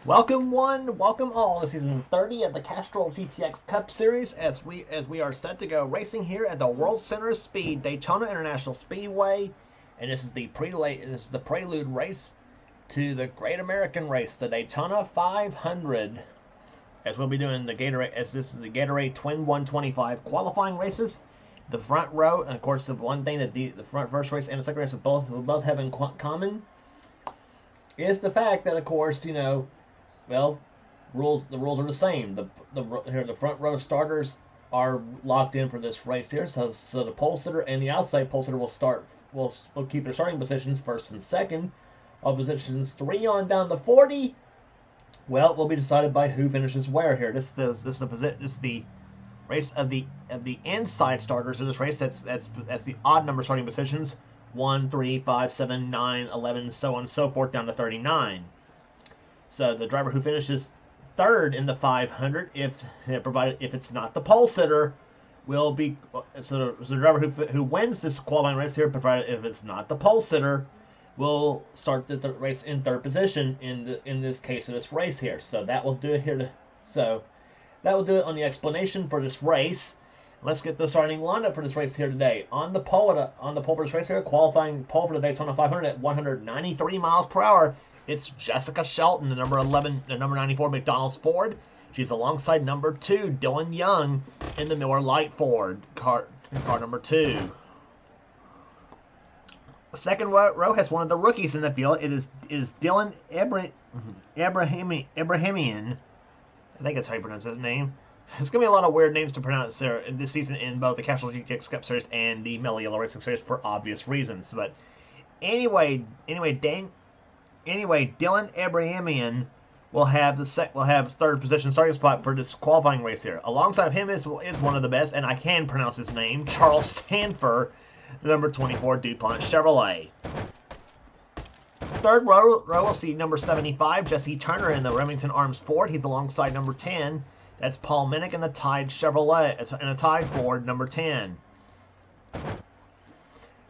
Welcome one, welcome all to season 30 of the Castrol GTX Cup Series as we are set to go racing here at the World Center of Speed Daytona International Speedway, and this is the prelude race to the Great American Race, the Daytona 500. As we'll be doing the Gatorade, as this is the Gatorade Twin 125 qualifying races. The front row, and of course, the one thing that the first race and the second race will both have in common is the fact that, of course, well, the rules are the same. The front row starters are locked in for this race here. So the pole sitter and the outside pole sitter will keep their starting positions first and second. All positions 3 on down to 40. Well, will be decided by who finishes where here. This is the race of the inside starters in this race. That's the odd number starting positions. 1, 3, 5, 7, 9, 11, so on and so forth down to 39. So the driver who finishes third in the 500, if it's not the pole sitter, will be so the driver who wins this qualifying race here, provided if it's not the pole sitter, will start the race in third position in this case of this race here. So that will do it here. That will do it on the explanation for this race. Let's get the starting lineup for this race here today. On the pole for this race here, qualifying pole for the Daytona 500 at 193 miles per hour. It's Jessica Shelton, the number 94 McDonald's Ford. She's alongside number 2, Dylan Young, in the Miller Lite Ford, car number 2. The second row has one of the rookies in the field. It is Dylan Ibrahimian. I think that's how you pronounce his name. There's going to be a lot of weird names to pronounce there this season in both the Castrol GTX Cup Series and the Mellow Yellow Racing Series for obvious reasons. But anyway, Dylan Ibrahimian will have third position starting spot for this qualifying race here. Alongside of him is one of the best, and I can pronounce his name, Charles Sanford, the number 24 DuPont Chevrolet. Third row will see number 75, Jesse Turner in the Remington Arms Ford. He's alongside number 10. That's Paul Minnick in the Tide Chevrolet, and a Tide Ford, number 10.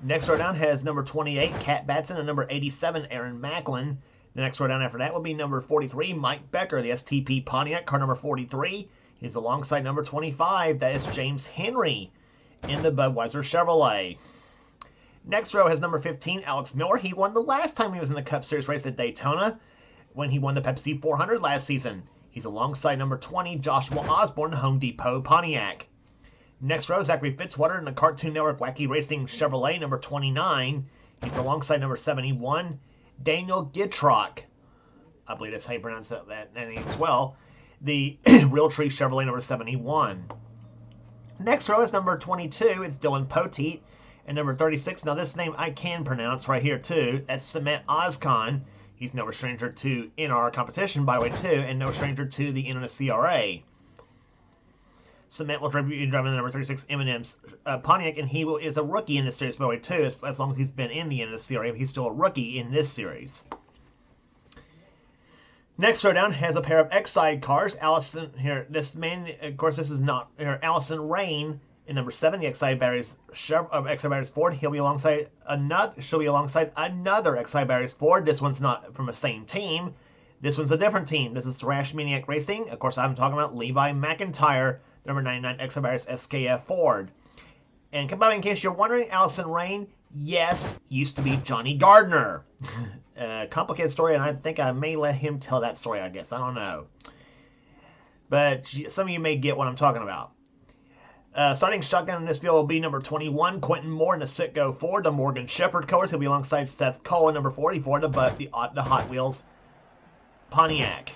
Next row down has number 28, Cat Batson, and number 87, Aaron Macklin. The next row down after that will be number 43, Mike Becker, the STP Pontiac, car number 43. He's alongside number 25, that is James Henry in the Budweiser Chevrolet. Next row has number 15, Alex Miller. He won the last time he was in the Cup Series race at Daytona when he won the Pepsi 400 last season. He's alongside number 20, Joshua Osborne, Home Depot Pontiac. Next row, Zachary Fitzwater in the Cartoon Network Wacky Racing Chevrolet, number 29. He's alongside number 71, Daniel Gitrock. I believe that's how you pronounce that name as well. The Realtree Chevrolet, number 71. Next row is number 22. It's Dylan Poteet. And number 36, now this name I can pronounce right here too. That's Cement Ozcon. He's no stranger to NR competition, by the way, too, and no stranger to the NNSCRA. Cement will be driving the number 36 M&M's Pontiac, and he is a rookie in this series, by the way, too, as long as he's been in the NNSCRA. He's still a rookie in this series. Next row down has a pair of X-Side cars. Allison here, this man, of course, this is not Allison Rain in number 7, the X-Side Batteries Ford. She'll be alongside another X-Side Batteries Ford. This one's not from the same team. This one's a different team. This is Thrash Maniac Racing. Of course, I'm talking about Levi McIntyre, number 99 X-Side Batteries SKF Ford. And come by in case you're wondering, Allison Rain, yes, used to be Johnny Gardner. Complicated story, and I think I may let him tell that story, I guess. I don't know. But some of you may get what I'm talking about. Starting shotgun in this field will be number 21, Quentin Moore in the Citgo Ford, the Morgan Shepherd cars. He'll be alongside Seth Cole in number 44, the Hot Wheels Pontiac.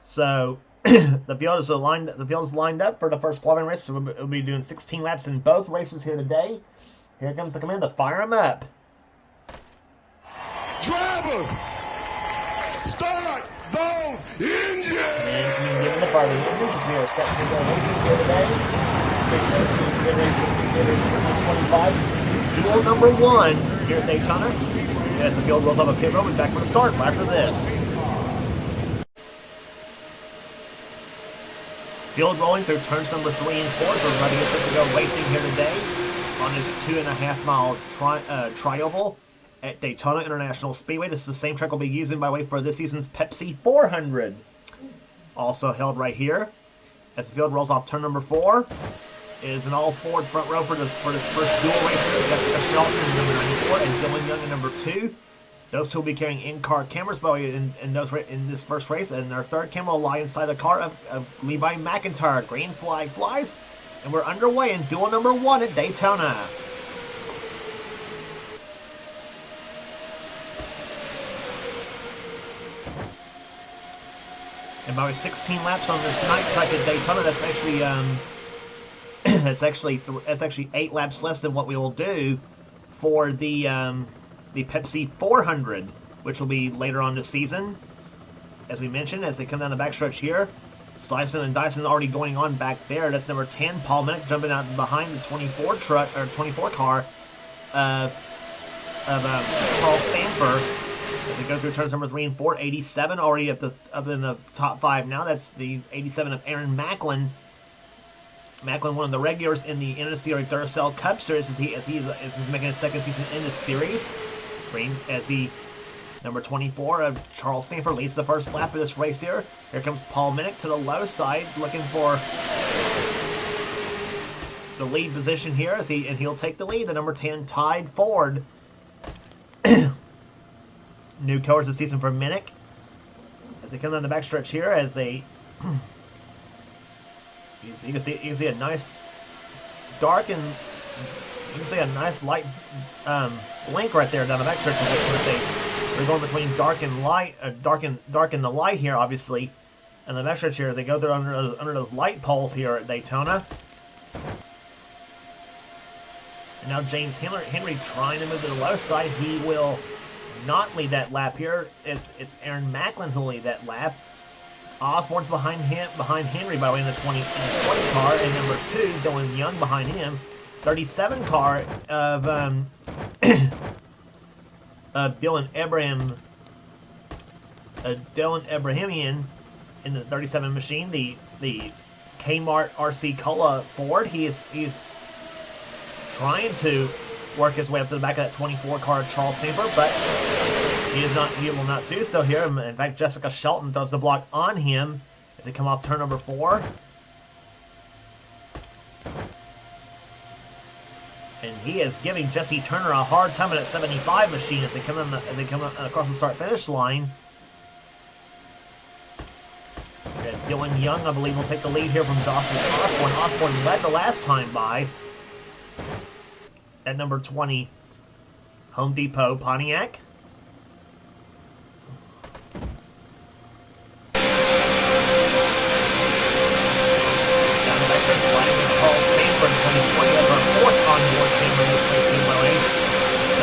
So the field is lined up for the first qualifying race. So we'll be doing 16 laps in both races here today. Here comes the command to fire them up. Drivers, start those engines! And given the fire engines, we are set to go racing here today. 25, duel number 1 here at Daytona. As the field rolls off a pit road, we'll be back for the start right after this. Field rolling through turns number 3 and 4, so everybody gets set to go racing here today on this 2.5 mile tri-oval at Daytona International Speedway. This is the same track we'll be using, by the way, for this season's Pepsi 400. Also held right here. As the field rolls off turn number 4, is an all-Ford front row for this first dual race here. Jessica Shelton in number 94 and Dylan Young in number 2. Those two will be carrying in-car cameras in this first race, and their third camera will lie inside the car of Levi McIntyre. Green flag flies, and we're underway in duel number 1 at Daytona. And by 16 laps on this night track at Daytona, that's actually 8 laps less than what we will do for the Pepsi 400, which will be later on this season. As we mentioned, as they come down the backstretch here, Sison and Dyson already going on back there. That's number 10, Paul Minnick, jumping out behind the 24 car of Charles Sanford. As they go through turns number 3 and 4, 87 already up in the top 5 now. That's the 87 of Aaron Macklin. Macklin, one of the regulars in the NNSCRA Duracell Cup Series, as he's making his second season in this series. Green as the number 24 of Charles Sanford leads the first lap of this race here. Here comes Paul Minnick to the low side, looking for the lead position here, he'll take the lead. The number 10 Tide Ford. New colors this season for Minnick. As they come down the backstretch here, as they you can see a nice dark and you can see a nice light blink right there down the backstretch. They're going between dark and light, dark and the light here, obviously. And the backstretch here, as they go through under those light poles here at Daytona. And now James Henry trying to move to the low side. He will not lead that lap here. It's Aaron Macklin who'll lead that lap. Osborne's behind Henry by the way in the 20 car, and number 2 Dylan Young behind him. 37 car of Dylan Ibrahimian in the 37 machine. The Kmart RC Cola Ford. He's trying to work his way up to the back of that 24 car Charles Sanford, but he will not do so here. In fact, Jessica Shelton throws the block on him as they come off turn number 4. And he is giving Jesse Turner a hard time in that 75 machine as they come across the start-finish line. As Dylan Young, I believe, will take the lead here from Dawson Osborne. Osborne led the last time by at number 20, Home Depot Pontiac. Charles Sanford, 2020, as our 4th onboard camera in this racing way.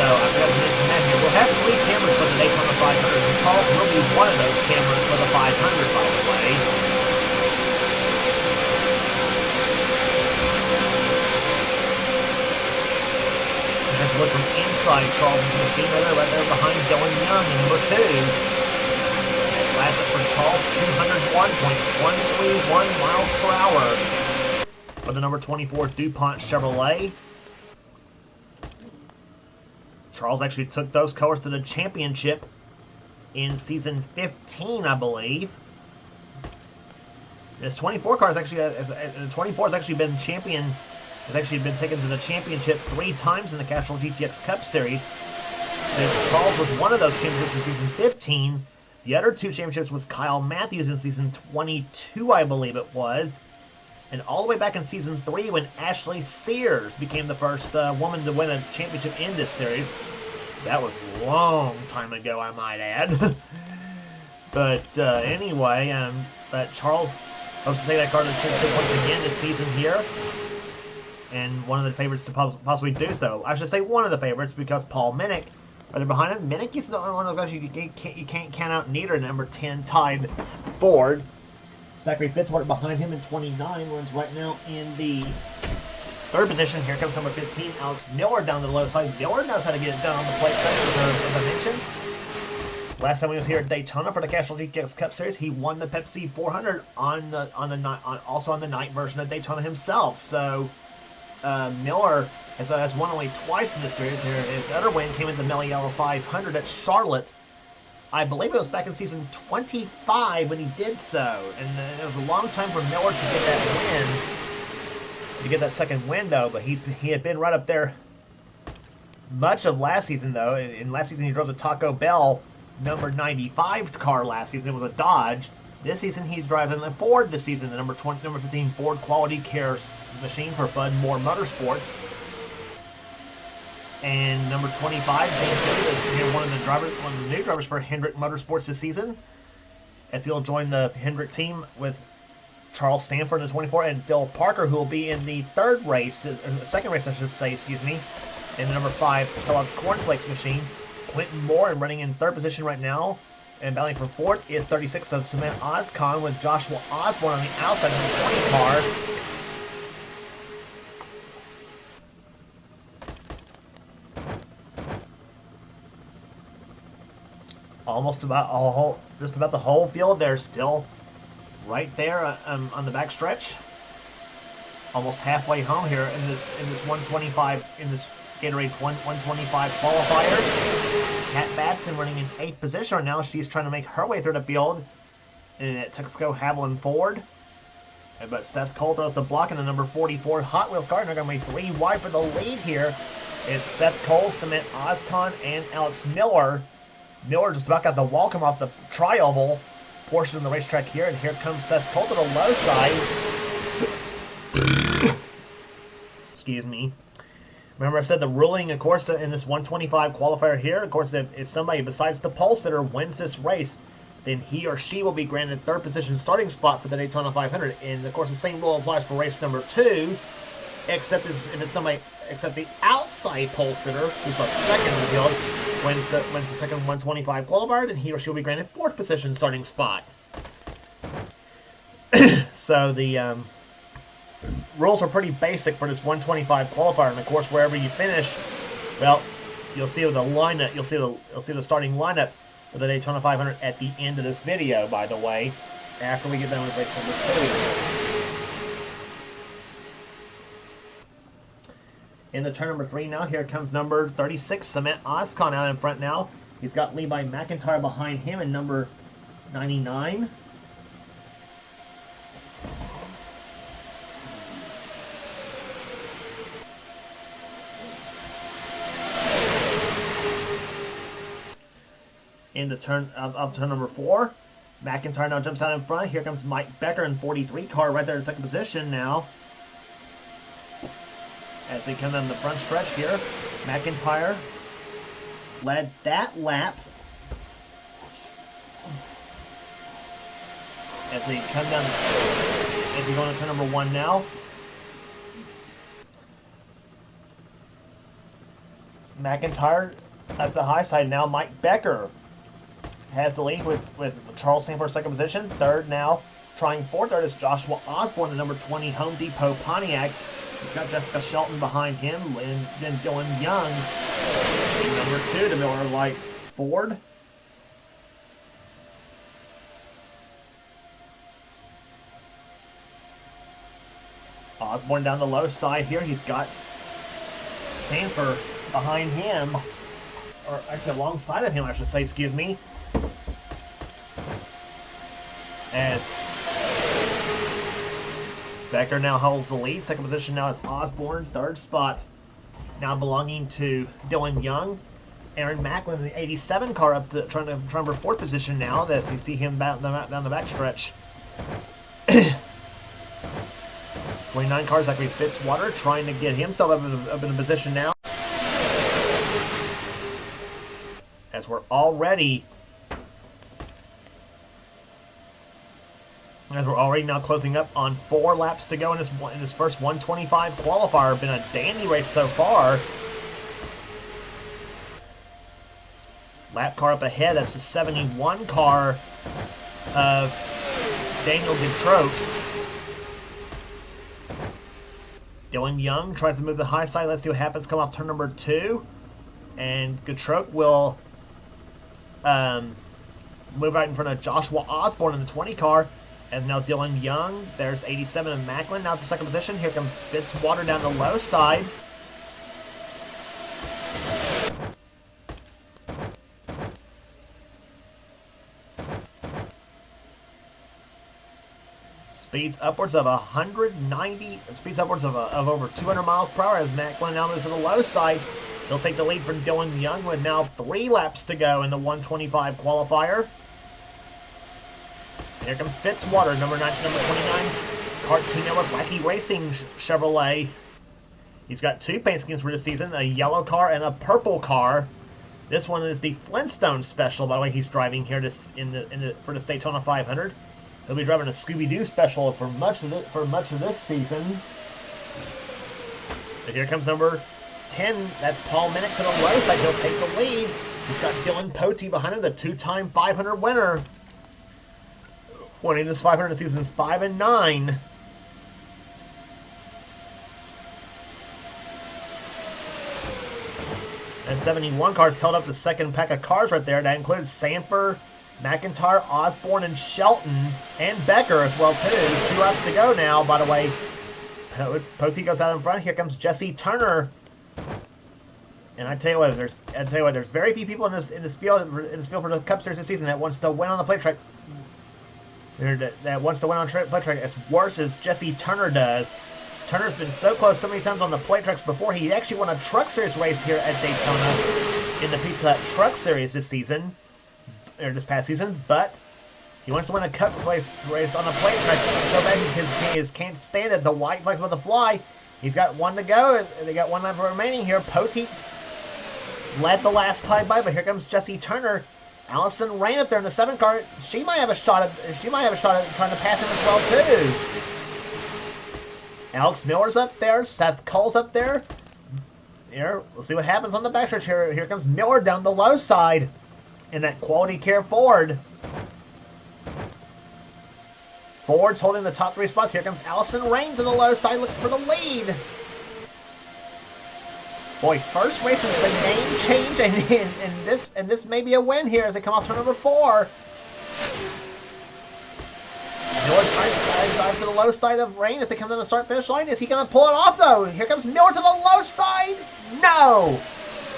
So I forgot to mention that here. We'll have 3 cameras for the Daytona 500, and Charles will be one of those cameras for the 500, by the way. And let's look from inside Charles' machine right there behind Dylan Young in number 2. Last up for Charles, 201.131 miles per hour. For the number 24 DuPont Chevrolet. Charles actually took those colors to the championship in season 15, I believe. This 24 car has actually been champion. Has actually been taken to the championship 3 times in the Castrol GTX Cup Series. And Charles was one of those championships in season 15. The other 2 championships was Kyle Matthews in season 22, I believe it was. And all the way back in season 3 when Ashley Sears became the first woman to win a championship in this series. That was a long time ago, I might add. But anyway, but Charles hopes to take that car to the championship once again this season here. And one of the favorites to possibly do so. I should say one of the favorites because Paul Minnick right there behind him. Minnick is the only one of those guys you can't count out neither. Number 10 Tide Ford. Zachary Fitzwater behind him in 29, runs right now in the 3rd position. Here comes number 15, Alex Miller down to the low side. Miller knows how to get it done on the plate, as I mentioned. Last time he was here at Daytona for the Castrol GTX Cup Series, he won the Pepsi 400 also on the night version of Daytona himself. So Miller has won only twice in the series. Here, his other win came in the Mille Yellow 500 at Charlotte. I believe it was back in season 25 when he did so, and it was a long time for Miller to get that win, to get that second win though. But he had been right up there much of last season though. In last season he drove the Taco Bell number 95 car last season. It was a Dodge. This season he's driving the Ford this season, the number 15 Ford Quality Care machine for Bud Moore Motorsports. And number 25, James Davis, one of the new drivers for Hendrick Motorsports this season, as he'll join the Hendrick team with Charles Sanford in the 24, and Phil Parker, who will be in the second race, I should say, excuse me, in the number 5 Kellogg's Cornflakes machine. Quentin Moore, and running in third position right now, and battling for fourth, is 36 of Cement Oscon, with Joshua Osborne on the outside of the 20 car. Just about the whole field. They're still right there on the back stretch. Almost halfway home here in this 125 in this Gatorade 125 qualifier. Kat Batson running in 8th position right now. She's trying to make her way through the field in Texaco Haviland Ford. But Seth Cole throws the block in the number 44 Hot Wheels car, and they're going to be 3 wide for the lead here. It's Seth Cole, Cement Oscon, and Alex Miller. Miller just about got the wall come off the tri-oval portion of the racetrack here, and here comes Seth Cole to the low side. Excuse me. Remember I said the ruling, of course, in this 125 qualifier here, of course, if somebody besides the pole sitter wins this race, then he or she will be granted third position starting spot for the Daytona 500. And, of course, the same rule applies for race number 2, except the outside pole sitter, who's like second in the field, wins the second 125 qualifier, then he or she will be granted fourth position starting spot. So the rules are pretty basic for this 125 qualifier, and of course wherever you finish, well, you'll see the lineup. You'll see the starting lineup for the Daytona 500 at the end of this video. By the way, after we get done with race number 2. In the turn number 3 now, here comes number 36, Cement Oscon out in front now. He's got Levi McIntyre behind him in number 99. In the turn of turn number 4, McIntyre now jumps out in front. Here comes Mike Becker in 43 car right there in second position now. As they come down the front stretch here, McIntyre led that lap. As they come down, as we go into turn number 1 now. McIntyre at the high side now. Mike Becker has the lead with Charles Sanford second position. Third now, trying for third is Joshua Osborne, the number 20 Home Depot Pontiac. He's got Jessica Shelton behind him, and then Dylan Young in number 2 to Miller Lite Ford. Osborne down the low side here. He's got Sanford behind him, or actually alongside of him, I should say, excuse me. As Becker now holds the lead. Second position now is Osborne. Third spot now belonging to Dylan Young. Aaron Macklin in the 87 car up to trying for fourth position now. As you see him down the back stretch. 29 cars, Zachary Fitzwater trying to get himself up in a position now. As we're already now closing up on 4 laps to go in this first 125 qualifier. Been a dandy race so far. Lap car up ahead, that's the 71 car of Daniel Detroit. Dylan Young tries to move the high side. Let's see what happens. Come off turn number 2. And Detroit will move right in front of Joshua Osborne in the 20 car. And now Dylan Young. There's 87 of Macklin. Now to the second position. Here comes Fitzwater down the low side. Speeds upwards of 190. Speeds upwards of over 200 miles per hour as Macklin now moves to the low side. He'll take the lead from Dylan Young with now 3 laps to go in the 125 qualifier. Here comes Fitzwater, number 29, kart team member Wacky Racing Chevrolet. He's got 2 paint schemes for this season, a yellow car and a purple car. This one is the Flintstone special, by the way. He's driving here for the Daytona 500. He'll be driving a Scooby-Doo special for much of this season. But here comes number 10. That's Paul Minnick to the low side. He'll take the lead. He's got Dylan Potey behind him, the 2-time 500 winner. Winning this 500 in seasons 5 and 9. And 71 cars held up the second pack of cars right there. That includes Sanford, McIntyre, Osborne, and Shelton, and Becker as well too. 2 laps to go now. By the way, Potey goes out in front. Here comes Jesse Turner. And I tell you what, there's very few people in this field for the Cup Series this season that wants to win on the plate track. That wants to win on plate track as worse as Jesse Turner does. Turner's been so close so many times on the plate tracks before. He actually won a Truck Series race here at Daytona in the Pizza Hut Truck Series this past season, but he wants to win a Cup race on the plate track so bad he can't stand it. The white flag's about to fly. He's got 1 to go. They got 1 lap remaining here. Potey led the last time by, but here comes Jesse Turner. Allison Rain up there in the 7 car. She might have a shot at trying to pass him as well too. Alex Miller's up there. Seth Cole's up there. Here, we'll see what happens on the backstretch here. Here comes Miller down the low side in that Quality Care Ford. Ford's holding the top 3 spots. Here comes Allison Rain to the low side. Looks for the lead. Boy, first race is a game change, and this may be a win here as they come off for number 4. Miller drives to the low side of Rain as they come to the start-finish line. Is he going to pull it off, though? Here comes Miller to the low side. No!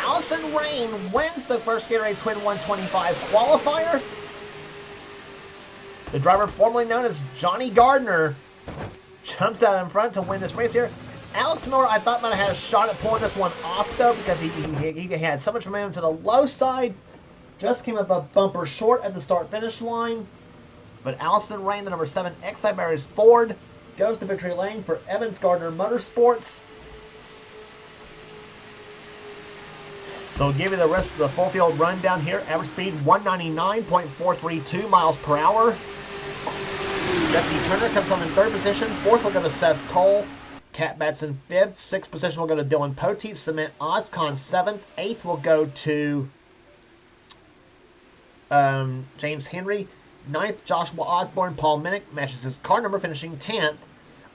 Allison Rain wins the first Gatorade Twin 125 qualifier. The driver formerly known as Johnny Gardner jumps out in front to win this race here. Alex Miller, I thought, might have had a shot at pulling this one off, though, because he had so much momentum to the low side. Just came up a bumper short at the start-finish line. But Allison Rain, the number 7 Exide Barriers Ford, goes to victory lane for Evans Gardner Motorsports. So we'll give you the rest of the full field rundown here. Average speed 199.432 miles per hour. Jesse Turner comes on in 3rd position. 4th will go to Seth Cole. Cat Batson 5th. 6th position will go to Dylan Potey. Cement Oscon 7th. 8th will go to James Henry. 9th, Joshua Osborne. Paul Minnick matches his car number, finishing 10th.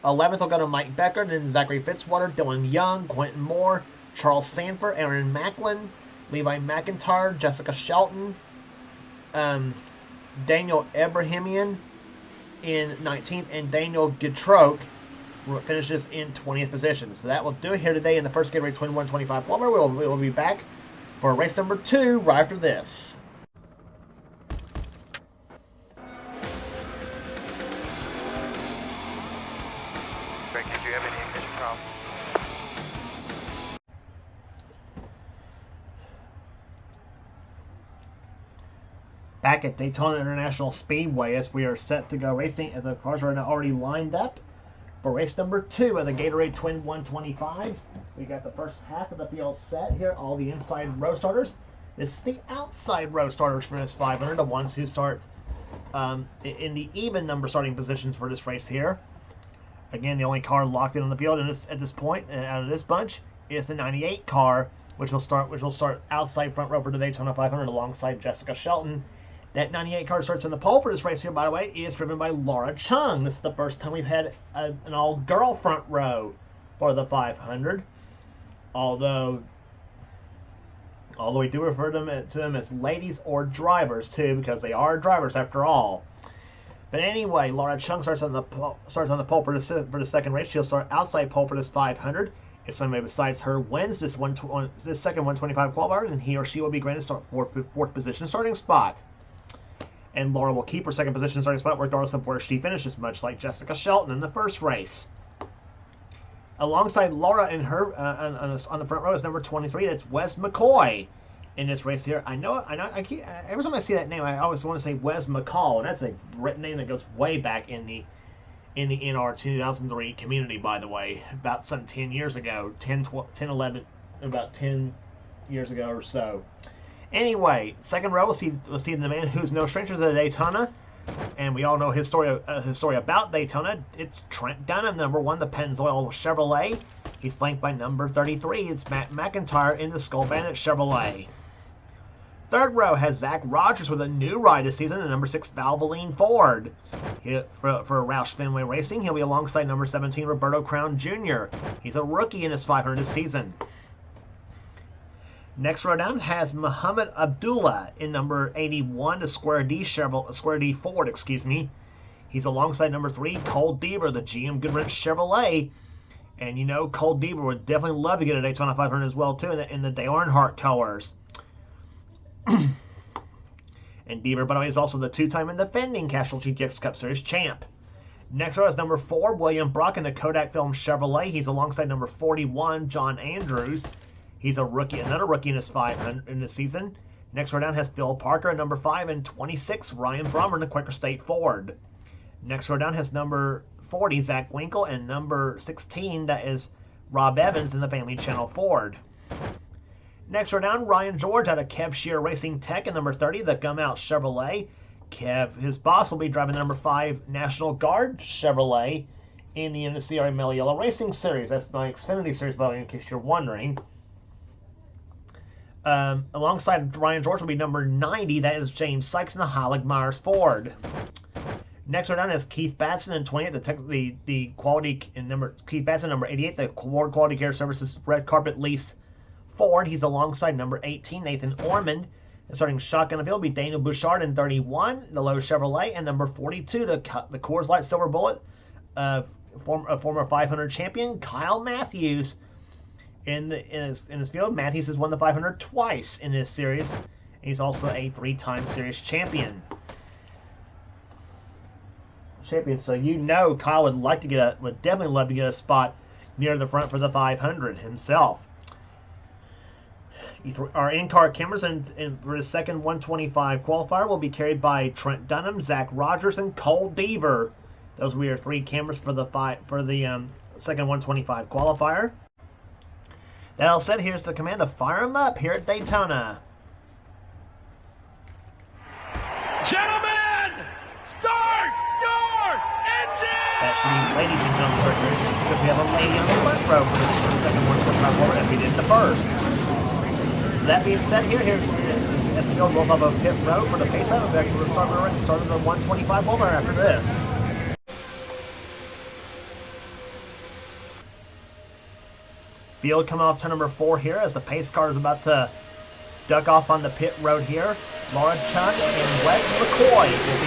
11th will go to Mike Becker, then Zachary Fitzwater, Dylan Young, Quentin Moore, Charles Sanford, Aaron Macklin, Levi McIntyre, Jessica Shelton, Daniel Abrahamian in 19th, and Daniel Getroke finishes in 20th position. So that will do it here today in the first Gatorade Twin 125 Plumber. We will be back for race number 2 right after this. Greg, did you have any ignition problems? Back at Daytona International Speedway as we are set to go racing, as the cars are already lined up for race number 2 of the Gatorade Twin 125s. We got the first half of the field set here, all the inside row starters. This is the outside row starters for this 500, the ones who start in the even number starting positions for this race here. Again, the only car locked in on the field at this point out of this bunch is the 98 car, which will start outside front row for the Daytona 500 alongside Jessica Shelton. That 98 car starts in the pole for this race here, by the way, is driven by Laura Chung. This is the first time we've had an all-girl front row for the 500. Although we do refer to them as ladies or drivers, too, because they are drivers after all. But anyway, Laura Chung starts on the pole for the second race. She'll start outside pole for this 500. If somebody besides her wins this second 125 qualifier, then he or she will be granted fourth position starting spot. And Laura will keep her second position starting spot regardless of where she finishes, much like Jessica Shelton in the first race. Alongside Laura in her on the front row is number 23. That's Wes McCoy in this race here. I know. Every time I see that name, I always want to say Wes McCall, and that's a written name that goes way back in the NR 2003 community, by the way, about some 10 years ago, 10, 11, about 10 years ago or so. Anyway, second row, we'll see the man who's no stranger to the Daytona, and we all know his story about Daytona. It's Trent Dunham, number 1, the Pennzoil Chevrolet. He's flanked by number 33. It's Matt McIntyre in the Skull Bandit Chevrolet. Third row has Zach Rogers with a new ride this season, the number 6 Valvoline Ford. For Roush Fenway Racing, he'll be alongside number 17 Roberto Crown Jr. He's a rookie in his 500 this season. Next row down has Muhammad Abdullah in number 81, the Square D Ford, excuse me. He's alongside number 3 Cole Deaver, the GM Goodwrench Chevrolet. And you know, Cole Deaver would definitely love to get a Daytona 500 as well too, in the Dale Earnhardt colors. And Deaver, by the way, is also the two-time and defending Castrol GTX Cup Series champ. Next row is number 4, William Brock in the Kodak Film Chevrolet. He's alongside number 41, John Andrews. He's a rookie, another rookie in his 500 in this season. Next row down has Phil Parker at number 5 and 26, Ryan Brummer in the Quaker State Ford. Next row down has number 40, Zach Winkle, and number 16, that is Rob Evans in the Family Channel Ford. Next row down, Ryan George out of Kev Shear Racing Tech and number 30, the Gumout Chevrolet. Kev, his boss, will be driving the number 5 National Guard Chevrolet in the NNSCRA Male Yellow Racing Series. That's my Xfinity Series, by the way, in case you're wondering. Alongside Ryan George will be number 90, that is James Sykes in the Heilig Myers Ford. Next row down is Keith Batson in 28, the quality in Keith Batson, number 88, the Ward Quality Care Services Red Carpet Lease Ford. He's alongside number 18, Nathan Ormond. And starting shotgun of field will be Daniel Bouchard in 31, the Lowe's Chevrolet, and number 42, the Coors Light Silver Bullet, a former 500 champion, Kyle Matthews. In his field, Matthews has won the 500 twice in this series, and he's also a 3-time series champion. So you know Kyle would definitely love to get a spot near the front for the 500 himself. Our in-car cameras for the second 125 qualifier will be carried by Trent Dunham, Zach Rogers, and Cole Deaver. Those will be our 3 cameras for the second 125 qualifier. That all said, here's the command to fire them up here at Daytona. Gentlemen, start your engine! That should be ladies and gentlemen, because we have a lady on the front row for the second 125 qualifier as we did the first. So that being said, here's as the field rolls off of pit road for the pace out. We'll actually start of the 125 qualifier after this. Field coming off turn number 4 here as the pace car is about to duck off on the pit road here. Laura Chung and Wes McCoy will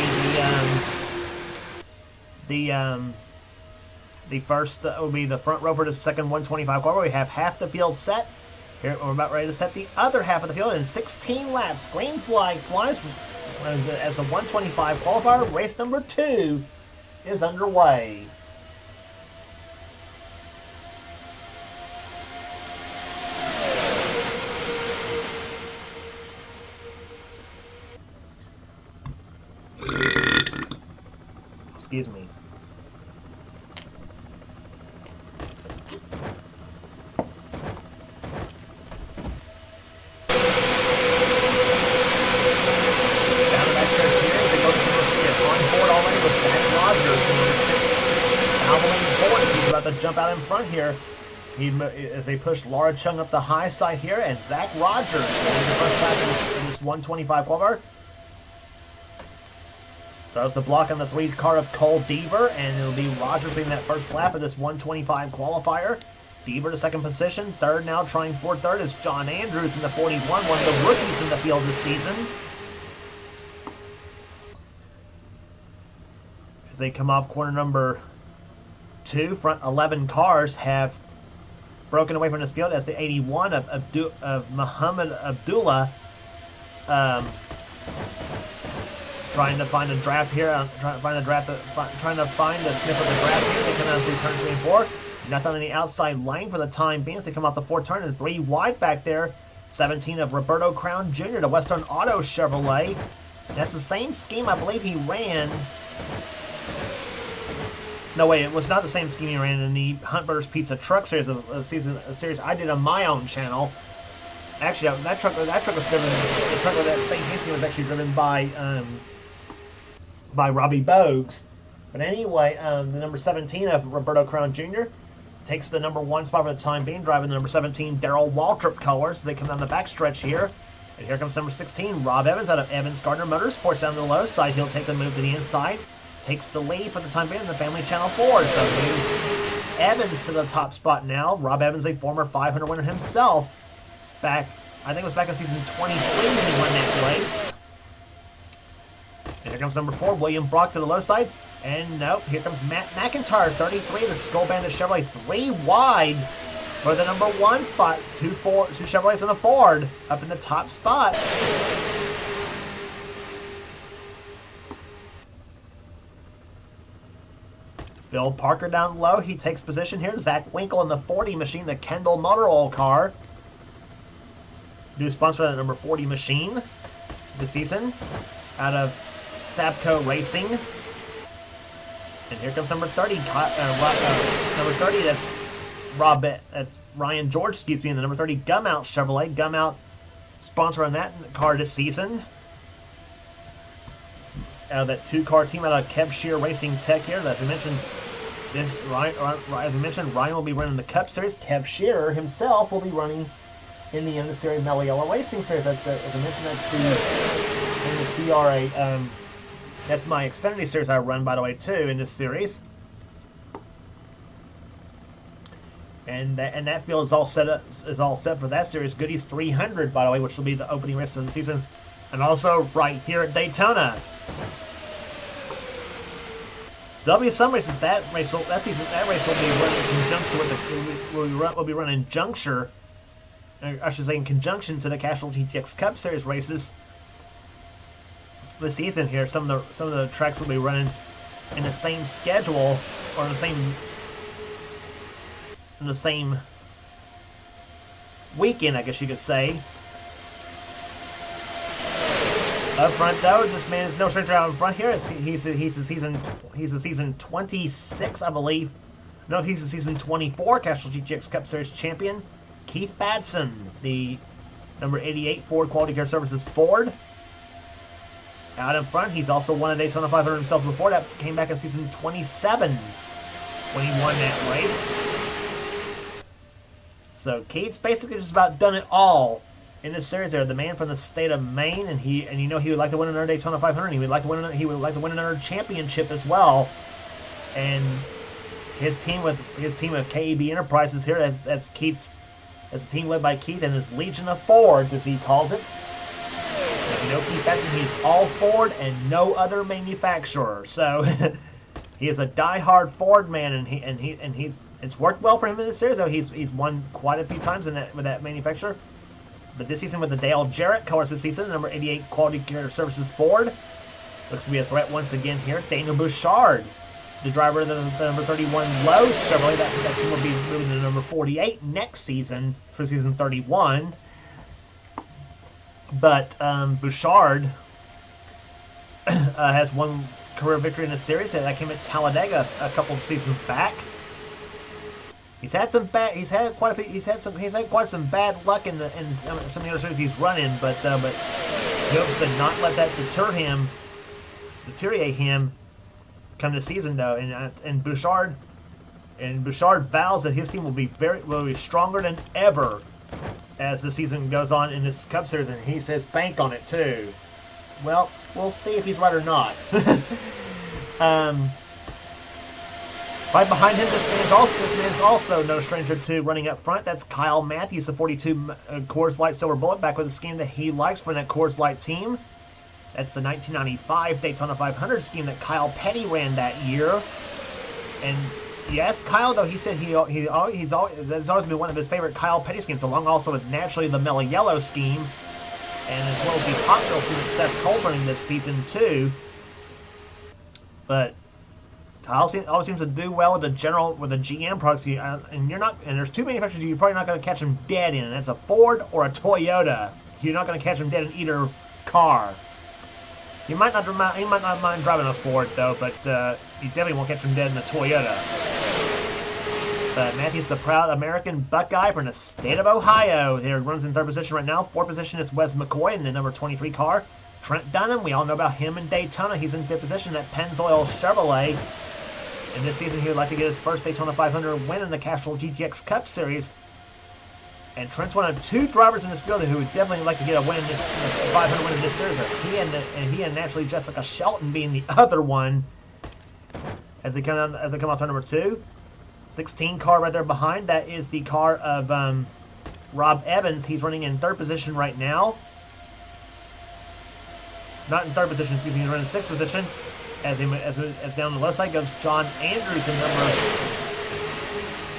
be the first will be the front row for the second 125 qualifier. We have half the field set. Here we're about ready to set the other half of the field in 16 laps. Green flag flies as the 125 qualifier race number 2 is underway. Excuse me. To jump out in front here as they push Laura Chung up the high side here, and Zach Rogers in the first lap in this 125 qualifier. Throws the block on the 3 car of Cole Deaver, and it'll be Rogers in that first lap of this 125 qualifier. Deaver to second position. Third now, trying for third, is John Andrews in the 41, one of the rookies in the field this season. as they come off corner number 2. Front 11 cars have broken away from this field as the 81 of Muhammad Abdullah trying to find a draft here, trying to find a sniff of the draft here. They come out through turns 3 and 4. Nothing on the outside lane for the time being as they come off the 4 turn and 3 wide back there. 17 of Roberto Crown Jr., the Western Auto Chevrolet. That's the same scheme I believe he ran. No, wait, it was not the same scheme he ran in the Hunt Brothers Pizza Truck Series, a series I did on my own channel. Actually, that truck was driven. The truck with that same scheme was actually driven by Robbie Bogues. But anyway, the number 17 of Roberto Crown Jr. takes the number 1 spot for the time being, driving the number 17 Darrell Waltrip colors. They come down the backstretch here. And here comes number 16, Rob Evans out of Evans Gardner Motorsports down the low side. He'll take the move to the inside. Takes the lead for the time being in the Family Channel 4. So move Evans to the top spot now. Rob Evans, a former 500 winner himself. Back, I think it was back in season 23 when he won that place. And here comes number 4, William Brock to the low side. And nope, here comes Matt McIntyre, 33, the Skull Bandit Chevrolet, 3 wide for the number 1 spot. Two Chevrolets and a Ford up in the top spot. Phil Parker down low, he takes position here. Zach Winkle in the 40 machine, the Kendall Motor Oil car. New sponsor of the number 40 machine this season out of Sabco Racing. And here comes number 30. Number 30, that's Ryan George, excuse me, and the number 30 Gumout Chevrolet. Gumout sponsor on that car this season. Out of that 2-car team out of Kev Shear Racing Tech here. As I mentioned, Ryan will be running the Cup Series. Kev Shearer himself will be running in the NNSCRA Meliella Racing Series. As I mentioned, that's the NNSCRA. That's my Xfinity Series I run, by the way, too, in this series. And that field is all set for that series. Goodies 300, by the way, which will be the opening race of the season, and also right here at Daytona. So there'll be some races that race will be running in conjunction with will be running in conjunction to the Castrol GTX Cup Series races this season. Here, some of the tracks will be running in the same schedule or in the same weekend, I guess you could say. Up front, though, this man is no stranger out in front here. He's a season 26, I believe. No, he's a season 24 Castrol GTX Cup Series champion, Keith Batson, the number 88 Ford Quality Care Services Ford. Out in front, he's also won a Daytona 500 himself before. That came back in season 27 when he won that race. So Keith's basically just about done it all in this series. There, the man from the state of Maine, and he would like to win another Daytona 500. He would like to win another championship as well. And his team of KEB Enterprises here as a team led by Keith and his Legion of Fords, as he calls it. If you know Keith Batson, he's all Ford and no other manufacturer. So he is a die-hard Ford man, and it's worked well for him in this series. Though he's won quite a few times with that manufacturer. But this season with the Dale Jarrett colors this season, number 88 Quality Care Services Ford. Looks to be a threat once again here. Daniel Bouchard, the driver of the number 31 Lowe's Chevrolet. That team will be moving to number 48 next season for season 31. But Bouchard has one career victory in the series. That came at Talladega a couple of seasons back. He's had quite some bad luck in some of the other series he's run in, but he hopes to not let that deteriorate him come the season though. And Bouchard vows that his team will be stronger than ever as the season goes on in this Cup Series, and he says bank on it too. Well, we'll see if he's right or not. Right behind him, this man's also no stranger to running up front. That's Kyle Matthews, the 42 Coors Light Silver Bullet, back with a scheme that he likes for that Coors Light team. That's the 1995 Daytona 500 scheme that Kyle Petty ran that year. And yes, Kyle, though, he said he's always been one of his favorite Kyle Petty schemes, along also with naturally the Mellow Yellow scheme, and as well as the Hot Wheels scheme that Seth Cole's running this season too. But Kyle always seems to do well with the GM products, and there's two manufacturers you're probably not going to catch him dead in. That's a Ford or a Toyota. You're not going to catch him dead in either car. He might not mind driving a Ford though, but you definitely won't catch him dead in a Toyota. But Matthew's the proud American Buckeye from the state of Ohio. He runs in third position right now. Fourth position is Wes McCoy in the number 23 car. Trent Dunham, we all know about him in Daytona. He's in fifth position at Pennzoil Chevrolet. And this season he would like to get his first Daytona 500 win in the Castrol GTX Cup Series. And Trent's one of two drivers in this field who would definitely like to get a win in this 500 win in this series. He and naturally Jessica Shelton being the other one as they come out to number 2. 16 car right there behind. That is the car of Rob Evans. He's running in third position right now. Not in third position, excuse me. He's running in sixth position. As down the left side goes John Andrews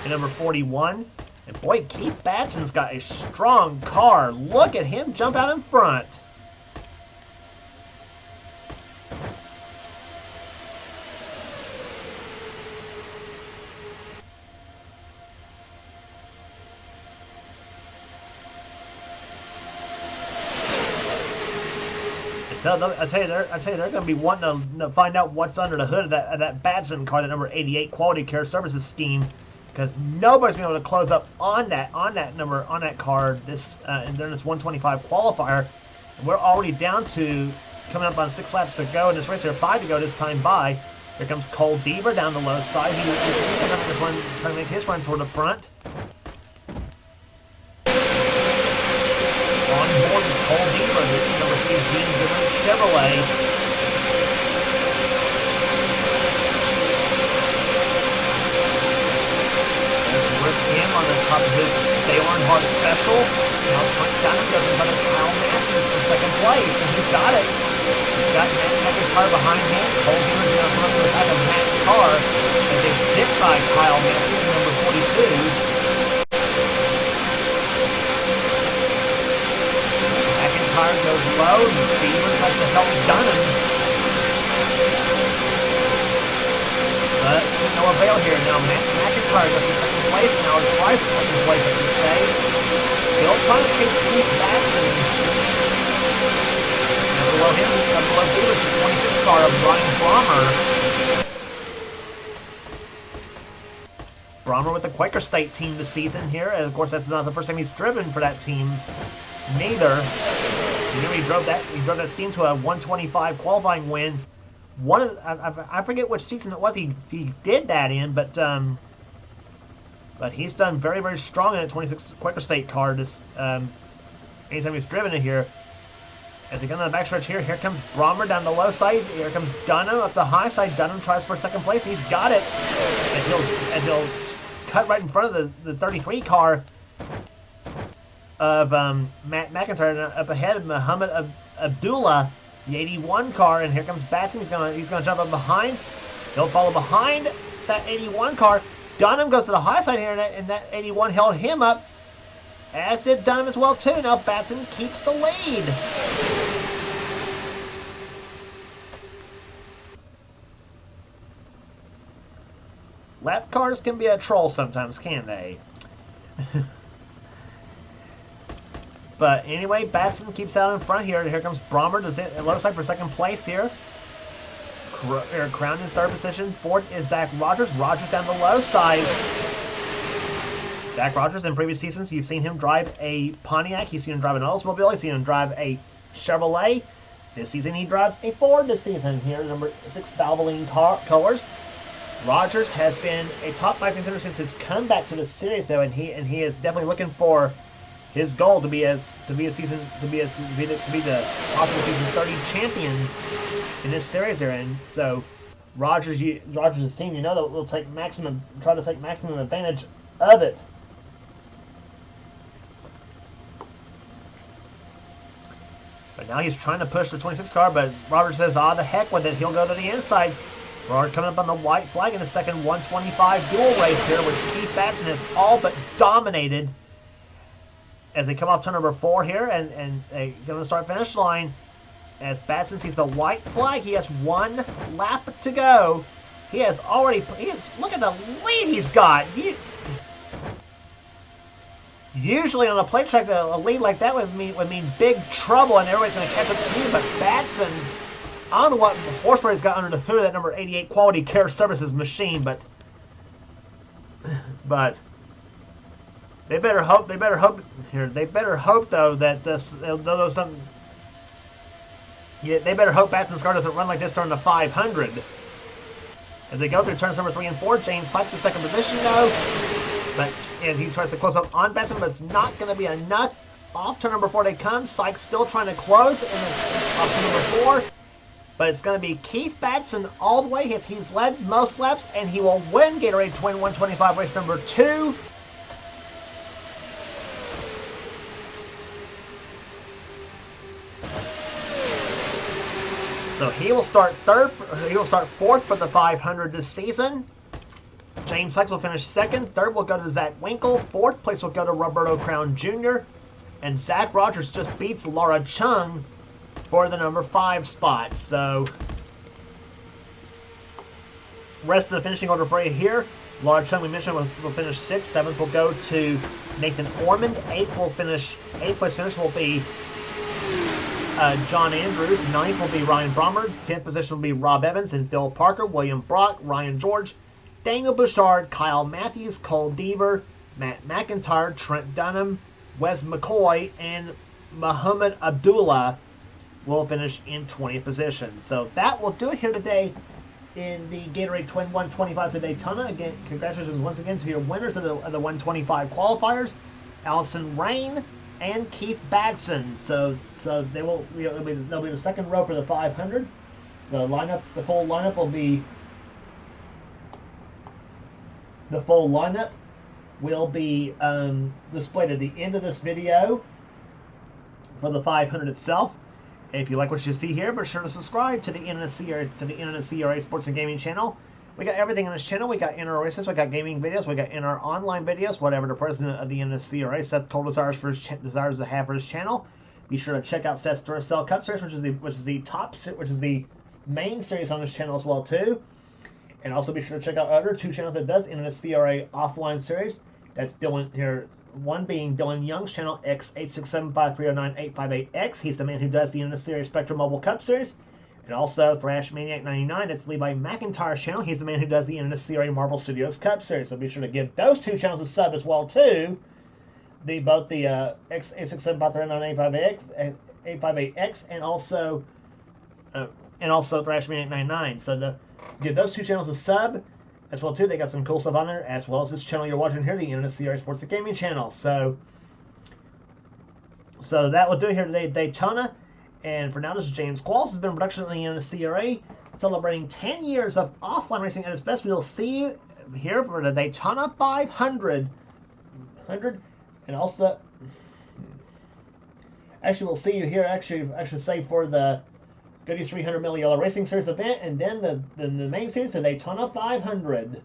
in number 41. And boy, Keith Batson's got a strong car. Look at him jump out in front. I tell you, they're going to be wanting to find out what's under the hood of that Batson car, the number 88 Quality Care Services scheme. Because nobody's been able to close up on that car during this 125 qualifier. And we're already down to coming up on 6 laps to go in this race here, 5 to go this time by. Here comes Cole Deaver down the low side. He's trying to make his run toward the front. On board with Cole Deaver, number 3 Gene Chevrolet. Him on the top of his Dale Earnhardt Special. Now Trent Dunham goes in front of Kyle Matthews for second place, and he's got it. He's got Matt McIntyre behind him. Cole Deaver's going to run to the back of Matt's car as they zip by Kyle Matthews in number 42. McIntyre goes low, and Deaver tries to help Dunham. But no avail here. Now McIntyre goes to second place. Now tries for second place, I should say. Still trying to chase Keith Batson. And below him, below Dealer's the 26th car of Brian Brommer. Brommer with the Quaker State team this season here. And of course, that's not the first time he's driven for that team. Neither. He drove that scheme to a 125 qualifying win. I forget which season it was he did that in, but he's done very, very strong in that 26 Quaker State car this anytime he's driven it here. As they get on the backstretch here comes Brommer down the low side. Here comes Dunham up the high side. Dunham tries for second place. He's got it. And he'll cut right in front of the 33 car of Matt McIntyre. Up ahead of Muhammad Abdullah, the 81 car, and here comes Batson. He's gonna jump up behind. He'll follow behind that 81 car. Dunham goes to the high side here, and that 81 held him up, as did Dunham as well too. Now Batson keeps the lead. Lap cars can be a troll sometimes, can't they? But anyway, Batson keeps out in front here. Here comes Brommer to the low side for second place here. Crowned in third position. Fourth is Zach Rogers. Rogers down the low side. Zach Rogers, in previous seasons, you've seen him drive a Pontiac. You've seen him drive an Oldsmobile. You've seen him drive a Chevrolet. This season, he drives a Ford this season here, number 6 Valvoline colors. Rogers has been a top 5 contender since his comeback to the series, though, and he is definitely looking for his goal to be the possible season 30 champion in this series there, and so Rogers' team, you know, that will try to take maximum advantage of it. But now he's trying to push the 26 car, but Robert says, the heck with it. He'll go to the inside. Robert coming up on the white flag in the second 125 dual race here, which Keith Batson has all but dominated as they come off turn number 4 here, and they're going to start finish line. As Batson sees the white flag, he has 1 lap to go. He has already, look at the lead he's got. Usually on a plate track, a lead like that would mean big trouble and everybody's going to catch up to you. But Batson, I don't know what horsepower he's got under the hood of that number 88 Quality Care Services machine, but they better hope though that they better hope Batson's car doesn't run like this during the 500. As they go through turns number 3 and 4, James Sykes in second position though. And he tries to close up on Batson, but it's not going to be enough. Off turn number 4 they come. Sykes still trying to close off turn number 4. But it's going to be Keith Batson all the way. He's led most laps, and he will win Gatorade Twin 125 race number 2. So he will start fourth for the 500 this season. James Sykes will finish second. Third will go to Zach Winkle. Fourth place will go to Roberto Crown Jr. And Zach Rogers just beats Laura Chung for the number 5 spot. So, rest of the finishing order for you here. Laura Chung, we mentioned, will finish 6th. 7th will go to Nathan Ormond. 8th place finish will be John Andrews. 9th will be Ryan Brommer. 10th position will be Rob Evans and Phil Parker. William Brock, Ryan George, Daniel Bouchard, Kyle Matthews, Cole Deaver, Matt McIntyre, Trent Dunham, Wes McCoy, and Muhammad Abdullah will finish in 20th position. So that will do it here today in the Gatorade Twin 125s at Daytona. Again, congratulations once again to your winners of the 125 qualifiers, Allison Rain and Keith Batson. So they'll be the second row for the 500. The full lineup will be displayed at the end of this video for the 500 itself. If you like what you see here, be sure to subscribe to the NNSCRA Sports and Gaming channel. We got everything on this channel. We got inner races, we got gaming videos, we got inner online videos, whatever the president of the NNSCRA Seth Cole desires to have for his channel. Be sure to check out Seth's Duracell Cup Series, which is the main series on this channel as well too. And also be sure to check out other 2 channels that does NNSCRA offline series. That's Dylan here. One being Dylan Young's channel, X8675309858X. He's the man who does the NNSCRA Spectrum Mobile Cup Series. And also Thrash Maniac 99. That's Levi McIntyre's channel. He's the man who does the NNSCRA Marvel Studios Cup Series. So be sure to give those 2 channels a sub as well too. Both the X8675309858X and also Thrash Maniac 99. So give those 2 channels a sub as well too. They got some cool stuff on there, as well as this channel you're watching here, the NNSCRA Sports and Gaming channel. So that will do it here today at Daytona. And for now, this is James Qualls. This has been a production of the NNSCRA, celebrating 10 years of offline racing at its best. We'll see you here for the Daytona 500. And also, actually, we'll see you here, I should say, for the Goodies 300 Mil Yellow Racing Series event, and then the main series, the Daytona 500.